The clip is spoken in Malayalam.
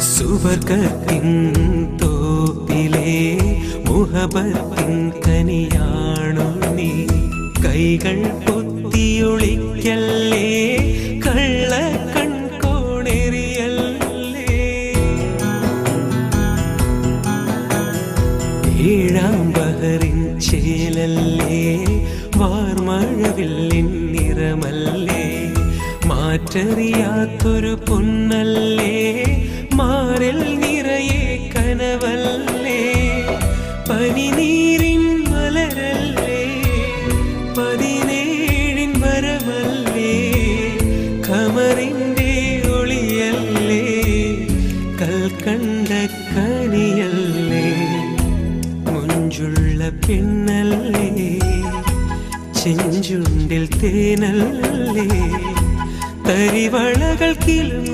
സുവർഗത്തിൻ തോപ്പിലെ മുഹബത്തിൻ കനിയാണു നീ. കൈകൾ പൊത്തിയൊളിക്കല്ലേ, കള്ള കൺകോണെറിയല്ലേ. ഏഴാം ബഹറിൻ ചേലല്ലേ, വാർമഴവില്ലിൻ നിറമല്ലേ. മാറ്ററിയാത്തൊരു പൊന്നല്ലേ, മാറിൽ നിറയെ കനവല്ലേ. പനിനീരിൻ മലരല്ലേ, 17 വരമല്ലേ. ഖമറിന്റെ ഒളിയല്ലേ, കൽക്കണ്ട കനിയല്ലേ. മുഞ്ചുള്ള പെണ്ണല്ലേ, ചെഞ്ചുണ്ടിൽ തേനല്ലേ. തരിവളകൾ കിളുങ്ങും